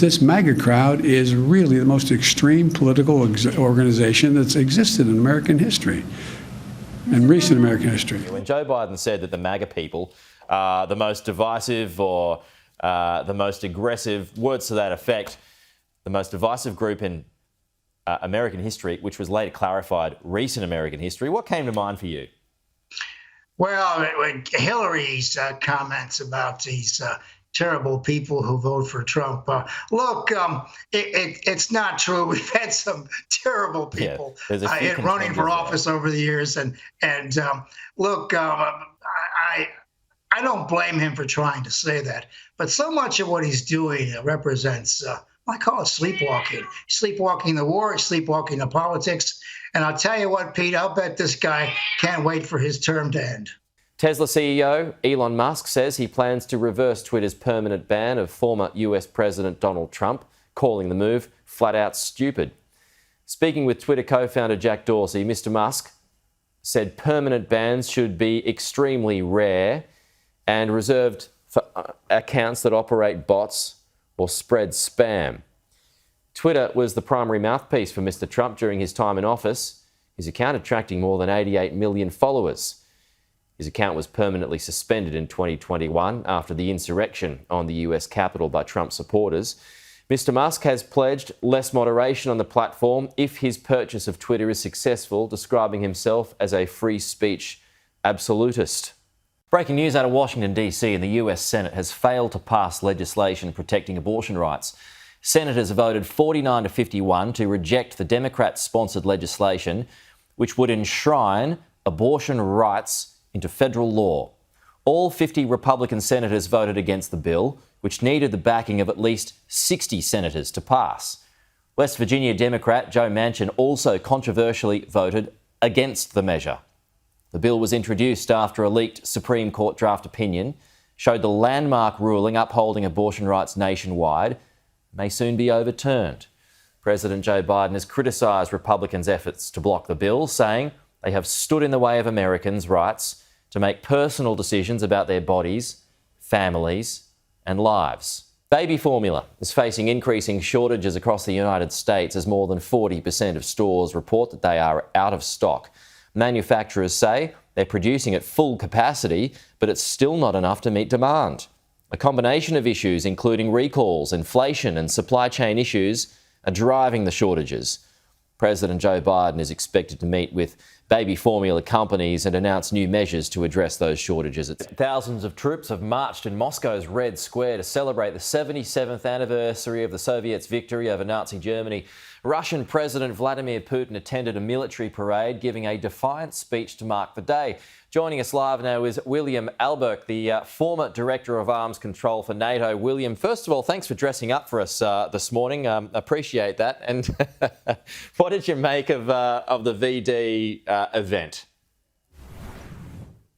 This MAGA crowd is really the most extreme political organization that's existed in American history, in recent American history. When Joe Biden said that the MAGA people are the most divisive or the most aggressive, words to that effect, the most divisive group in American history, which was later clarified recent American history, what came to mind for you? Well, Hillary's comments about these terrible people who vote for Trump. Look, it's not true. We've had some terrible people running for office over the years, and look, I don't blame him for trying to say that, but so much of what he's doing represents. I call it sleepwalking. Sleepwalking the war, sleepwalking the politics. And I'll tell you what, Pete, I'll bet this guy can't wait for his term to end. Tesla CEO Elon Musk says he plans to reverse Twitter's permanent ban of former US President Donald Trump, calling the move flat out stupid. Speaking with Twitter co-founder Jack Dorsey, Mr. Musk said permanent bans should be extremely rare and reserved for accounts that operate bots or spread spam. Twitter was the primary mouthpiece for Mr. Trump during his time in office, his account attracting more than 88 million followers. His account was permanently suspended in 2021 after the insurrection on the US Capitol by Trump supporters. Mr. Musk has pledged less moderation on the platform if his purchase of Twitter is successful, describing himself as a free speech absolutist. Breaking news out of Washington, D.C. and the US Senate has failed to pass legislation protecting abortion rights. Senators voted 49 to 51 to reject the Democrat-sponsored legislation which would enshrine abortion rights into federal law. All 50 Republican senators voted against the bill, which needed the backing of at least 60 senators to pass. West Virginia Democrat Joe Manchin also controversially voted against the measure. The bill was introduced after a leaked Supreme Court draft opinion showed the landmark ruling upholding abortion rights nationwide may soon be overturned. President Joe Biden has criticised Republicans' efforts to block the bill, saying they have stood in the way of Americans' rights to make personal decisions about their bodies, families, and lives. Baby formula is facing increasing shortages across the United States as more than 40% of stores report that they are out of stock. Manufacturers say they're producing at full capacity, but it's still not enough to meet demand. A combination of issues, including recalls, inflation, and supply chain issues, are driving the shortages. President Joe Biden is expected to meet with baby formula companies and announce new measures to address those shortages. Thousands of troops have marched in Moscow's Red Square to celebrate the 77th anniversary of the Soviets' victory over Nazi Germany. Russian President Vladimir Putin attended a military parade, giving a defiant speech to mark the day. Joining us live now is William Alberg, the former Director of Arms Control for NATO. William, first of all, thanks for dressing up for us this morning. Appreciate that. And what did you make of the VD event?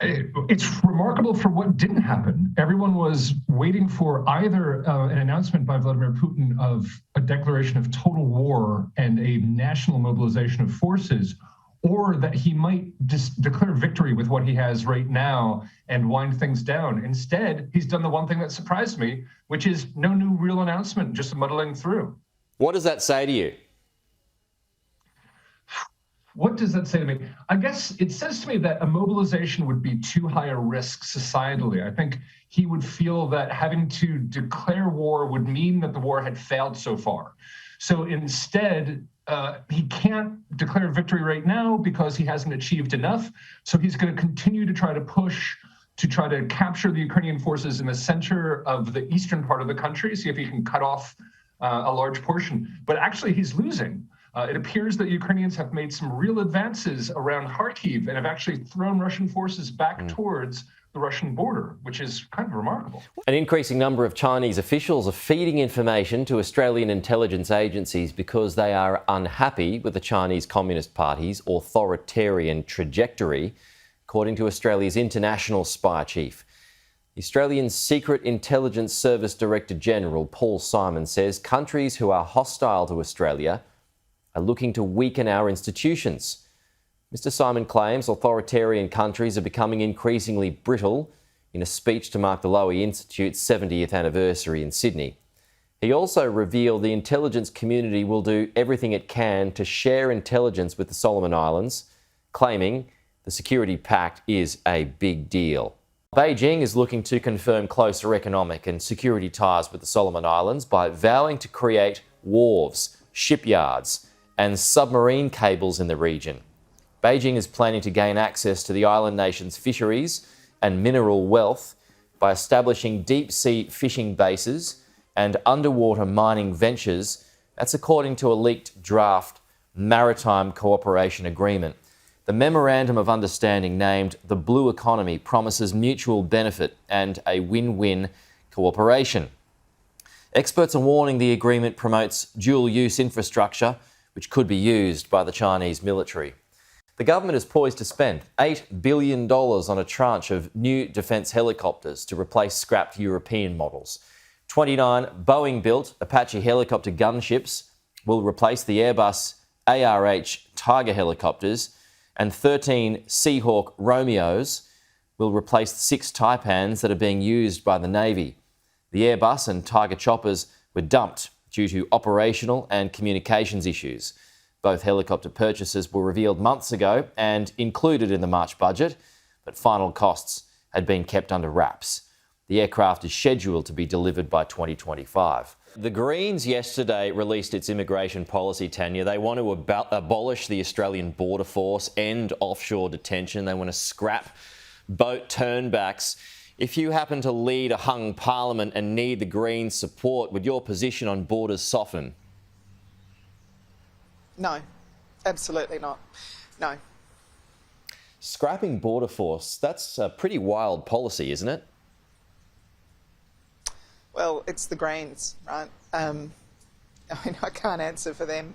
It's remarkable for what didn't happen. Everyone was waiting for either an announcement by Vladimir Putin of a declaration of total war and a national mobilization of forces, or that he might just declare victory with what he has right now and wind things down. Instead, he's done the one thing that surprised me, which is no new real announcement, just muddling through. What does that say to you? What does that say to me? I guess it says to me that a mobilization would be too high a risk societally. I think he would feel that having to declare war would mean that the war had failed so far. So instead, he can't declare victory right now because he hasn't achieved enough. So he's going to continue to try to push to try to capture the Ukrainian forces in the center of the eastern part of the country, see if he can cut off a large portion. But actually, he's losing. It appears that Ukrainians have made some real advances around Kharkiv and have actually thrown Russian forces back towards the Russian border, which is kind of remarkable. An increasing number of Chinese officials are feeding information to Australian intelligence agencies because they are unhappy with the Chinese Communist Party's authoritarian trajectory, according to Australia's international spy chief. The Australian Secret Intelligence Service Director General Paul Simon says countries who are hostile to Australia are looking to weaken our institutions. Mr. Simon claims authoritarian countries are becoming increasingly brittle in a speech to mark the Lowy Institute's 70th anniversary in Sydney. He also revealed the intelligence community will do everything it can to share intelligence with the Solomon Islands, claiming the security pact is a big deal. Beijing is looking to confirm closer economic and security ties with the Solomon Islands by vowing to create wharves, shipyards, and submarine cables in the region. Beijing is planning to gain access to the island nation's fisheries and mineral wealth by establishing deep-sea fishing bases and underwater mining ventures. That's according to a leaked draft maritime cooperation agreement. The Memorandum of Understanding, named the Blue Economy, promises mutual benefit and a win-win cooperation. Experts are warning the agreement promotes dual-use infrastructure, which could be used by the Chinese military. The government is poised to spend $8 billion on a tranche of new defence helicopters to replace scrapped European models. 29 Boeing-built Apache helicopter gunships will replace the Airbus ARH Tiger helicopters, and 13 Seahawk Romeos will replace the 6 Taipans that are being used by the Navy. The Airbus and Tiger choppers were dumped due to operational and communications issues. Both helicopter purchases were revealed months ago and included in the March budget, but final costs had been kept under wraps. The aircraft is scheduled to be delivered by 2025. The Greens yesterday released its immigration policy, Tanya. They want to abolish the Australian Border Force, end offshore detention. They want to scrap boat turnbacks. If you happen to lead a hung parliament and need the Greens' support, would your position on borders soften? No, absolutely not. No. Scrapping Border Force, that's a pretty wild policy, isn't it? Well, it's the Greens, right? I mean, I can't answer for them.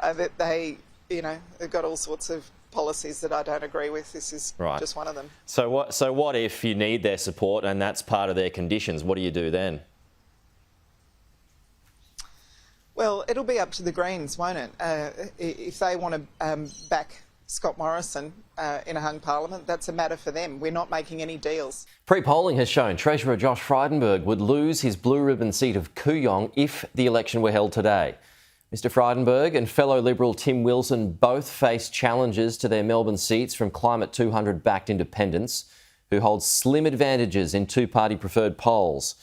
That they, they've got all sorts of policies that I don't agree with. This is just one of them. So what if you need their support and that's part of their conditions? What do you do then? Well, it'll be up to the Greens, won't it? If they want to back Scott Morrison in a hung parliament, that's a matter for them. We're not making any deals. Pre-polling has shown Treasurer Josh Frydenberg would lose his blue ribbon seat of Kooyong if the election were held today. Mr Frydenberg and fellow Liberal Tim Wilson both face challenges to their Melbourne seats from Climate 200-backed independents, who hold slim advantages in two-party preferred polls.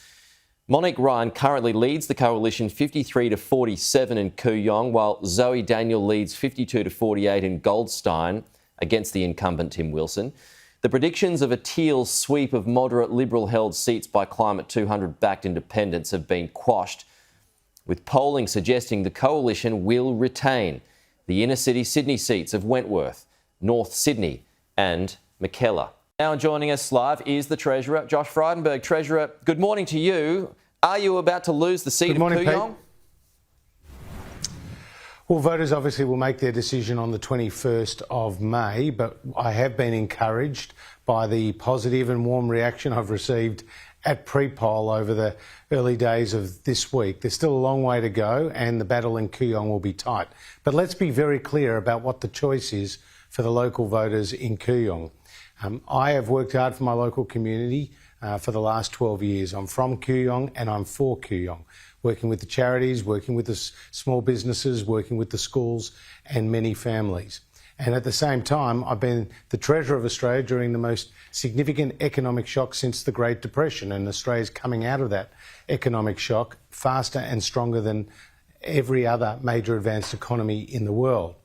Monique Ryan currently leads the coalition 53-47 in Kooyong, while Zoe Daniel leads 52-48 in Goldstein against the incumbent Tim Wilson. The predictions of a teal sweep of moderate Liberal-held seats by Climate 200-backed independents have been quashed, with polling suggesting the coalition will retain the inner-city Sydney seats of Wentworth, North Sydney and Mackellar. Now joining us live is the Treasurer, Josh Frydenberg. Treasurer, good morning to you. Are you about to lose the seat of Kooyong? Well, voters obviously will make their decision on the 21st of May, but I have been encouraged by the positive and warm reaction I've received at pre-poll over the early days of this week. There's still a long way to go and the battle in Kooyong will be tight. But let's be very clear about what the choice is for the local voters in Kooyong. I have worked hard for my local community for the last 12 years. I'm from Kooyong and I'm for Kooyong, working with the charities, working with the small businesses, working with the schools and many families. And at the same time, I've been the Treasurer of Australia during the most significant economic shock since the Great Depression, and Australia's coming out of that economic shock faster and stronger than every other major advanced economy in the world.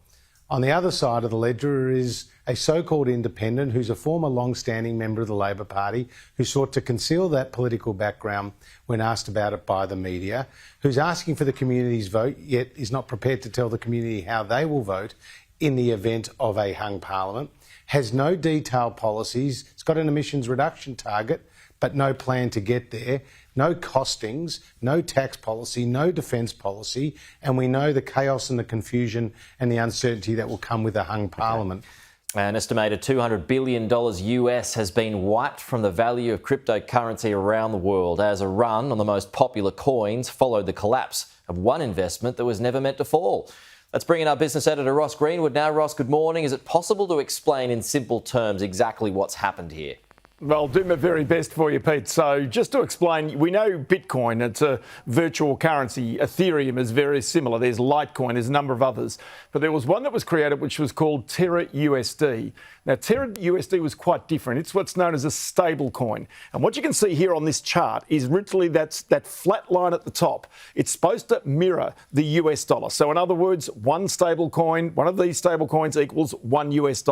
On the other side of the ledger is a so-called independent who's a former long-standing member of the Labor Party who sought to conceal that political background when asked about it by the media, who's asking for the community's vote, yet is not prepared to tell the community how they will vote in the event of a hung parliament, has no detailed policies, it's got an emissions reduction target, but no plan to get there, no costings, no tax policy, no defence policy, and we know the chaos and the confusion and the uncertainty that will come with a hung parliament. An estimated $200 billion US has been wiped from the value of cryptocurrency around the world as a run on the most popular coins followed the collapse of one investment that was never meant to fall. Let's bring in our business editor, Ross Greenwood. Now, Ross, good morning. Is it possible to explain in simple terms exactly what's happened here? Well, I'll do my very best for you, Pete. So just to explain, we know Bitcoin, it's a virtual currency. Ethereum is very similar. There's Litecoin, there's a number of others. But there was one that was created which was called Terra USD. Now, Terra USD was quite different. It's what's known as a stable coin. And what you can see here on this chart is literally that flat line at the top. It's supposed to mirror the US dollar. So in other words, one stable coin, one of these stable coins equals $1 US.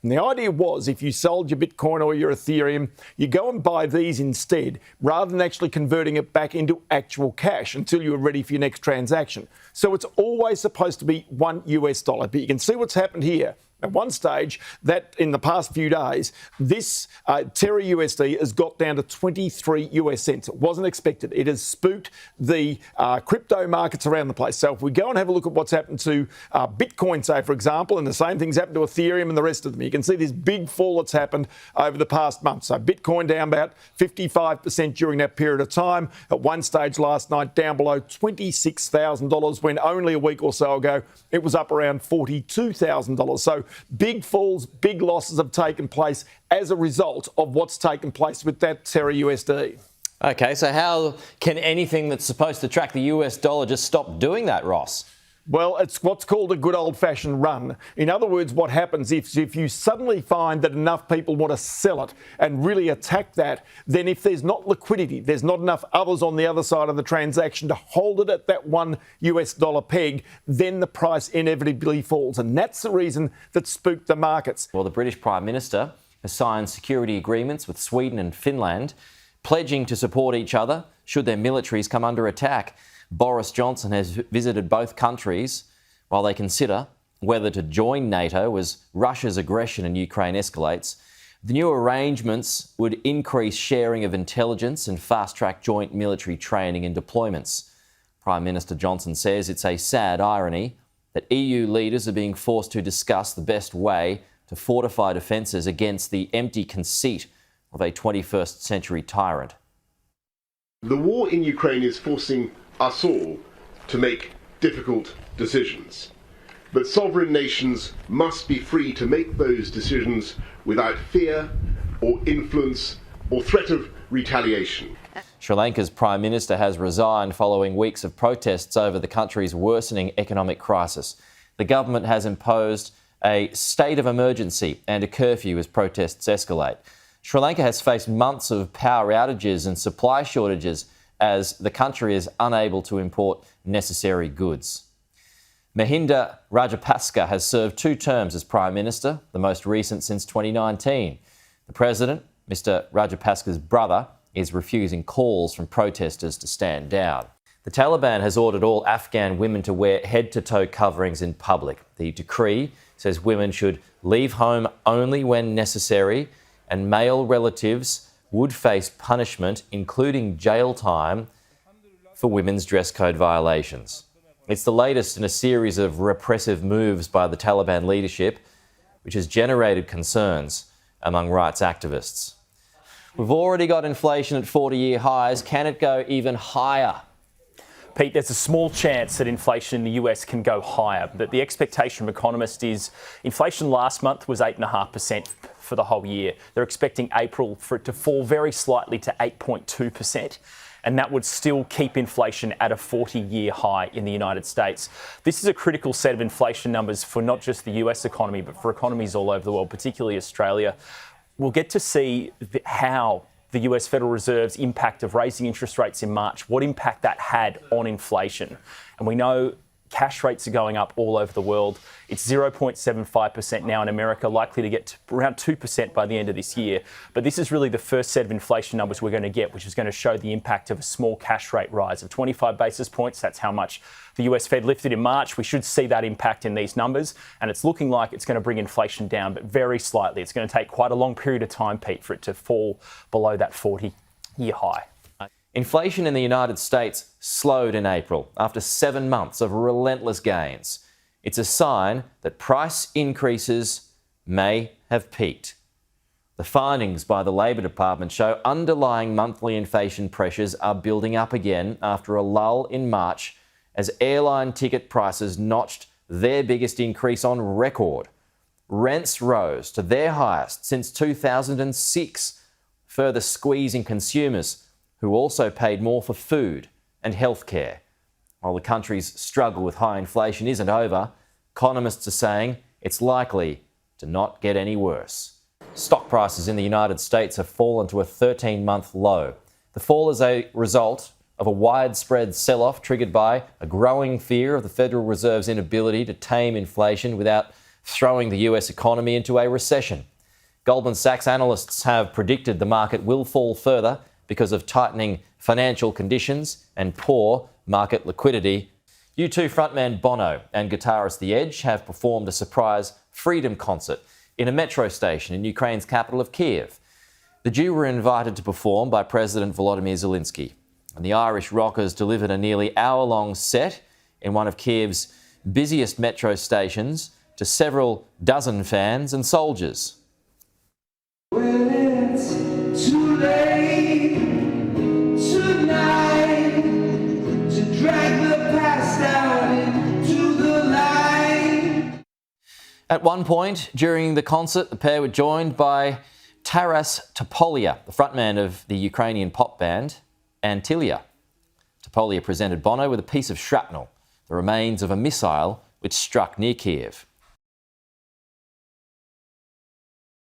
And the idea was if you sold your Bitcoin or your Ethereum, you go and buy these instead, rather than actually converting it back into actual cash until you're ready for your next transaction. So it's always supposed to be $1 US. But you can see what's happened here. At one stage, that in the past few days, this Terra USD has got down to 23 US cents. It wasn't expected. It has spooked the crypto markets around the place. So if we go and have a look at what's happened to Bitcoin, say, for example, and the same thing's happened to Ethereum and the rest of them, you can see this big fall that's happened over the past month. So Bitcoin down about 55% during that period of time. At one stage last night, down below $26,000, when only a week or so ago, it was up around $42,000. So big falls, big losses have taken place as a result of what's taken place with that Terra USD. Okay, so how can anything that's supposed to track the US dollar just stop doing that, Ross? Well, it's what's called a good old-fashioned run. In other words, what happens if you suddenly find that enough people want to sell it and really attack that, then if there's not liquidity, there's not enough others on the other side of the transaction to hold it at that $1 US peg, then the price inevitably falls. And that's the reason that spooked the markets. Well, the British Prime Minister has signed security agreements with Sweden and Finland, pledging to support each other should their militaries come under attack. Boris Johnson has visited both countries while they consider whether to join NATO as Russia's aggression in Ukraine escalates. The new arrangements would increase sharing of intelligence and fast-track joint military training and deployments. Prime Minister Johnson says it's a sad irony that EU leaders are being forced to discuss the best way to fortify defences against the empty conceit of a 21st century tyrant. The war in Ukraine is forcing us all to make difficult decisions. But sovereign nations must be free to make those decisions without fear or influence or threat of retaliation. Sri Lanka's Prime Minister has resigned following weeks of protests over the country's worsening economic crisis. The government has imposed a state of emergency and a curfew as protests escalate. Sri Lanka has faced months of power outages and supply shortages as the country is unable to import necessary goods. Mahinda Rajapaksa has served 2 terms as Prime Minister, the most recent since 2019. The President, Mr Rajapaksa's brother, is refusing calls from protesters to stand down. The Taliban has ordered all Afghan women to wear head-to-toe coverings in public. The decree says women should leave home only when necessary, and male relatives would face punishment, including jail time, for women's dress code violations. It's the latest in a series of repressive moves by the Taliban leadership, which has generated concerns among rights activists. We've already got inflation at 40-year highs. Can it go even higher? Pete, there's a small chance that inflation in the US can go higher, but the expectation from economists is inflation last month was 8.5% for the whole year. They're expecting April for it to fall very slightly to 8.2%. And that would still keep inflation at a 40-year high in the United States. This is a critical set of inflation numbers for not just the US economy, but for economies all over the world, particularly Australia. We'll get to see how the US Federal Reserve's impact of raising interest rates in March, what impact that had on inflation. And we know cash rates are going up all over the world. It's 0.75% now in America, likely to get to around 2% by the end of this year. But this is really the first set of inflation numbers we're going to get, which is going to show the impact of a small cash rate rise of 25 basis points. That's how much the US Fed lifted in March. We should see that impact in these numbers. And it's looking like it's going to bring inflation down, but very slightly. It's going to take quite a long period of time, Pete, for it to fall below that 40-year high. Inflation in the United States slowed in April after 7 months of relentless gains. It's a sign that price increases may have peaked. The findings by the Labor Department show underlying monthly inflation pressures are building up again after a lull in March as airline ticket prices notched their biggest increase on record. Rents rose to their highest since 2006, further squeezing consumers who also paid more for food and healthcare. While the country's struggle with high inflation isn't over, economists are saying it's likely to not get any worse. Stock prices in the United States have fallen to a 13-month low. The fall is a result of a widespread sell-off triggered by a growing fear of the Federal Reserve's inability to tame inflation without throwing the US economy into a recession. Goldman Sachs analysts have predicted the market will fall further because of tightening financial conditions and poor market liquidity. U2 frontman Bono and guitarist The Edge have performed a surprise freedom concert in a metro station in Ukraine's capital of Kiev. The duo were invited to perform by President Volodymyr Zelensky, and the Irish rockers delivered a nearly hour-long set in one of Kiev's busiest metro stations to several dozen fans and soldiers. When it's too late tonight to drag the past out into the light. At one point during the concert, the pair were joined by Taras Topolia, the frontman of the Ukrainian pop band Antilia. Topolia presented Bono with a piece of shrapnel, the remains of a missile which struck near Kiev.